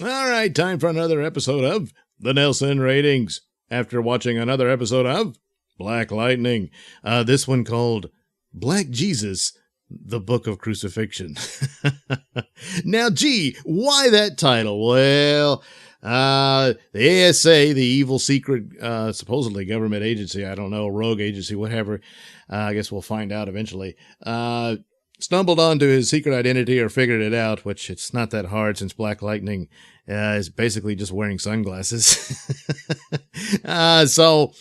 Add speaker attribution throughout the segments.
Speaker 1: All right, time for another episode of the Nailsin Ratings. After watching another episode of Black Lightning, this one called Black Jesus, the Book of Crucifixion. Now, gee, why that title? Well, the ASA, the evil secret, supposedly government agency, I don't know, rogue agency, whatever, I guess we'll find out eventually, stumbled onto his secret identity or figured it out, which it's not that hard since Black Lightning is basically just wearing sunglasses. So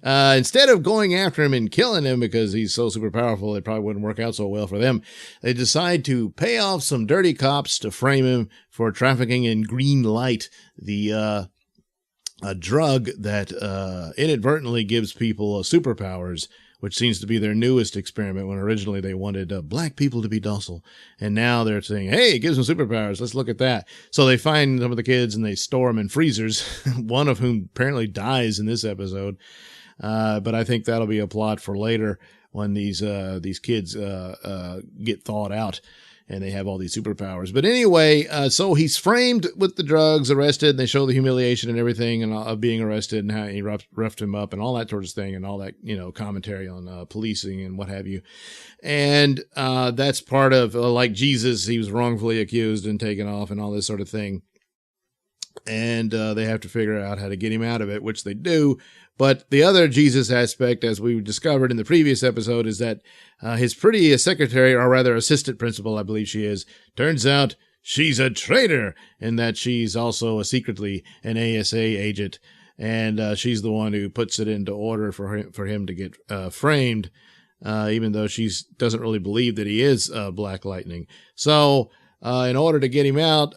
Speaker 1: instead of going after him and killing him because he's so super powerful, it probably wouldn't work out so well for them. They decide to pay off some dirty cops to frame him for trafficking in green light, the a drug that inadvertently gives people superpowers, which seems to be their newest experiment, when originally they wanted black people to be docile. And now they're saying, hey, it gives them superpowers. Let's look at that. So they find some of the kids and they store them in freezers, one of whom apparently dies in this episode. But I think that'll be a plot for later when these kids get thawed out and they have all these superpowers. But anyway, so he's framed with the drugs, arrested, and they show the humiliation and everything and of being arrested and how he roughed him up and all that sort of thing and all that, commentary on policing and what have you. And that's part of, like Jesus, he was wrongfully accused and taken off and all this sort of thing. And they have to figure out how to get him out of it, which they do. But the other Jesus aspect, as we discovered in the previous episode, is that his pretty secretary, or rather assistant principal, I believe she is, turns out she's a traitor, and that she's also secretly an ASA agent. And she's the one who puts it into order for him to get framed, even though she doesn't really believe that he is Black Lightning. So in order to get him out,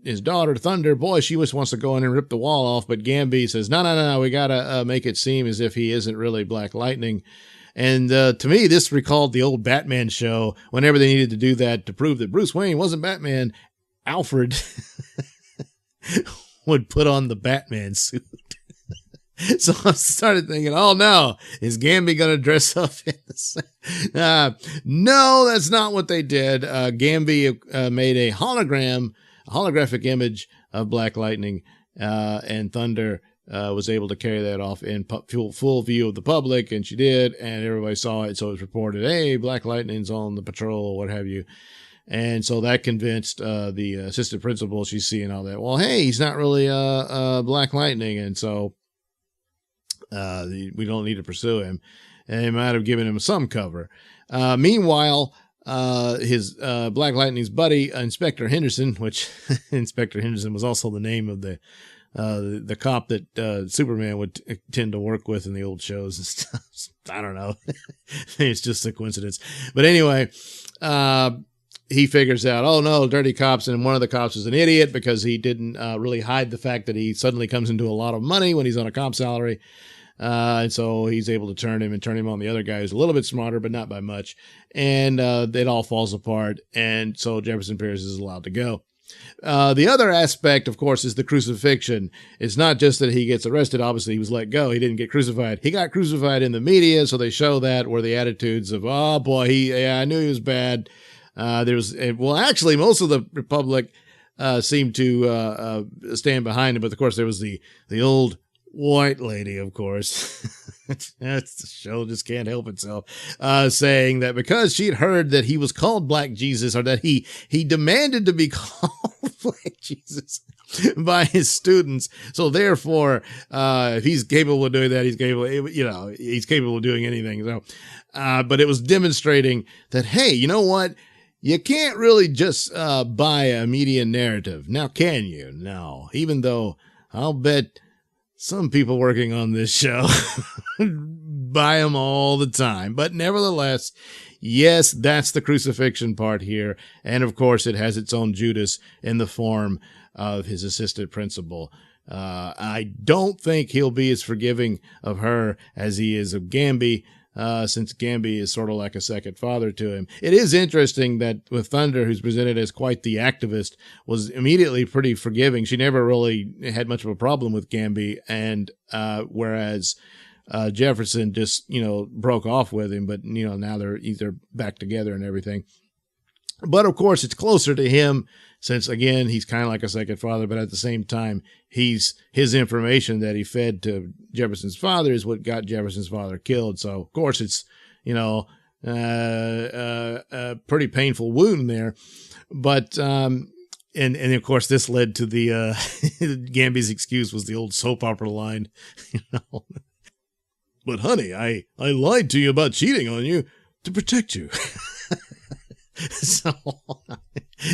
Speaker 1: his daughter, Thunder, boy, she just wants to go in and rip the wall off. But Gamby says, no, we got to make it seem as if he isn't really Black Lightning. And to me, this recalled the old Batman show. Whenever they needed to do that to prove that Bruce Wayne wasn't Batman, Alfred would put on the Batman suit. So I started thinking, oh no, is Gamby going to dress up in the no, that's not what they did. Gamby made a holographic image of Black Lightning, and Thunder was able to carry that off in full view of the public, and she did, and everybody saw it, so it was reported, hey, Black Lightning's on the patrol, what have you. And so that convinced the assistant principal, she's seeing all that, well, hey, he's not really Black Lightning, and so we don't need to pursue him. And they might have given him some cover. Meanwhile, his Black Lightning's buddy, Inspector Henderson, which Inspector Henderson was also the name of the cop that Superman would tend to work with in the old shows and stuff. I don't know. It's just a coincidence. But anyway, he figures out, oh no, dirty cops, and one of the cops is an idiot because he didn't really hide the fact that he suddenly comes into a lot of money when he's on a cop salary. And so he's able to turn him on the other guy who's a little bit smarter, but not by much. And it all falls apart. And so Jefferson Pierce is allowed to go. The other aspect, of course, is the crucifixion. It's not just that he gets arrested. Obviously, he was let go. He didn't get crucified. He got crucified in the media. So they show that where the attitudes of, oh boy, I knew he was bad. Actually, most of the Republic seemed to stand behind him. But of course, there was the old white lady, of course. That's the show just can't help itself, saying that because she'd heard that he was called Black Jesus, or that he demanded to be called Black Jesus by his students. So therefore, if he's capable of doing that, he's capable of doing anything. So, but it was demonstrating that, hey, you know what? You can't really just buy a media narrative. Now, can you? No. Even though I'll bet some people working on this show buy them all the time. But nevertheless, yes, that's the crucifixion part here. And of course, it has its own Judas in the form of his assistant principal. I don't think he'll be as forgiving of her as he is of Gamby, since Gamby is sort of like a second father to him. It is interesting that with Thunder, who's presented as quite the activist, was immediately pretty forgiving. She never really had much of a problem with Gamby, and whereas Jefferson just, broke off with him, but, now they're back together and everything. But of course, it's closer to him since, again, he's kind of like a second father, but at the same time, his information that he fed to Jefferson's father is what got Jefferson's father killed. So, of course, it's, a pretty painful wound there. But, and of course, this led to the, Gamby's excuse was the old soap opera line, But honey, I lied to you about cheating on you to protect you. So,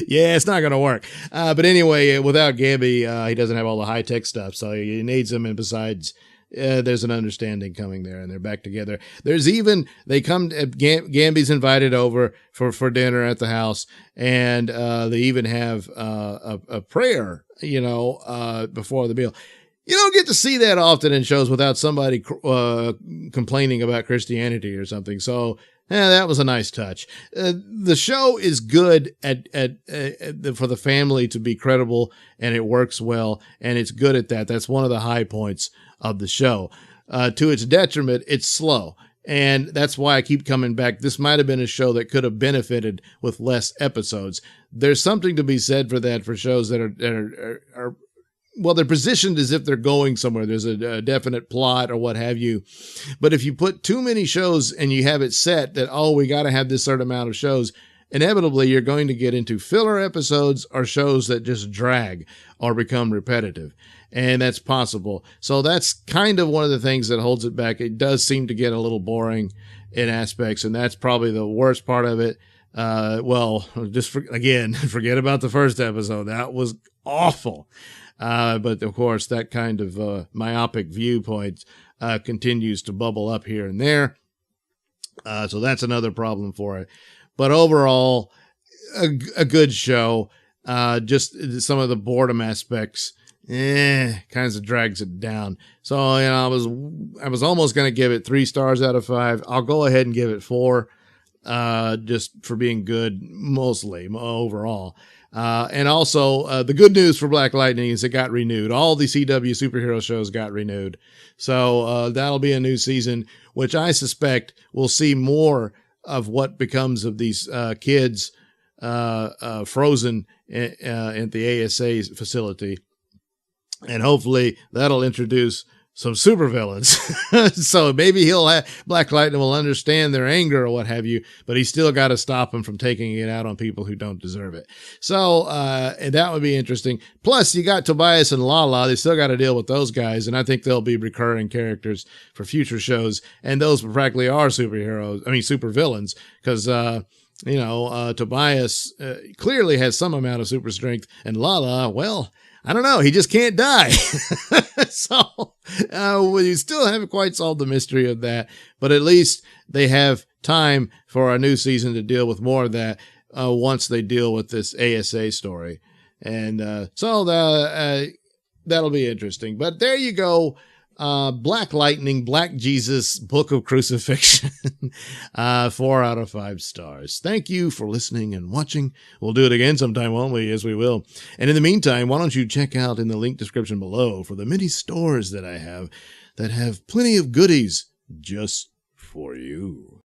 Speaker 1: yeah, it's not going to work. But anyway, without Gamby, he doesn't have all the high-tech stuff, so he needs him. And besides, there's an understanding coming there, and they're back together. Gamby's invited over for dinner at the house, and they even have a prayer, before the meal. You don't get to see that often in shows without somebody complaining about Christianity or something. So, that was a nice touch. The show is good for the family to be credible, and it works well, and it's good at that. That's one of the high points of the show. To its detriment, it's slow. And that's why I keep coming back. This might have been a show that could have benefited with less episodes. There's something to be said for that, for shows that are well, they're positioned as if they're going somewhere. There's a definite plot or what have you. But if you put too many shows and you have it set that, we got to have this certain amount of shows, inevitably you're going to get into filler episodes or shows that just drag or become repetitive. And that's possible. So that's kind of one of the things that holds it back. It does seem to get a little boring in aspects, and that's probably the worst part of it. Forget about the first episode. That was awful. But of course, that kind of myopic viewpoint continues to bubble up here and there. So that's another problem for it. But overall, a good show. Just some of the boredom aspects, kinds of drags it down. So, I was almost going to give it 3 stars out of 5. I'll go ahead and give it 4, just for being good, mostly overall. And also, the good news for Black Lightning is it got renewed. All the CW superhero shows got renewed. So, that'll be a new season, which I suspect we'll see more of what becomes of these, kids, frozen at the ASA facility. And hopefully that'll introduce some supervillains. So maybe Black Lightning will understand their anger or what have you, but he's still got to stop them from taking it out on people who don't deserve it. So, and that would be interesting. Plus you got Tobias and Lala. They still got to deal with those guys. And I think they'll be recurring characters for future shows. And those practically are supervillains, because, Tobias clearly has some amount of super strength, and Lala, well, I don't know. He just can't die. So, we still haven't quite solved the mystery of that, but at least they have time for a new season to deal with more of that, once they deal with this ASA story. And, so that'll be interesting, but there you go. Black Lightning, Black Jesus, Book of Crucifixion, 4 out of 5 stars. Thank you for listening and watching. We'll do it again sometime, won't we? Yes, we will. And in the meantime, why don't you check out in the link description below for the many stores that I have that have plenty of goodies just for you.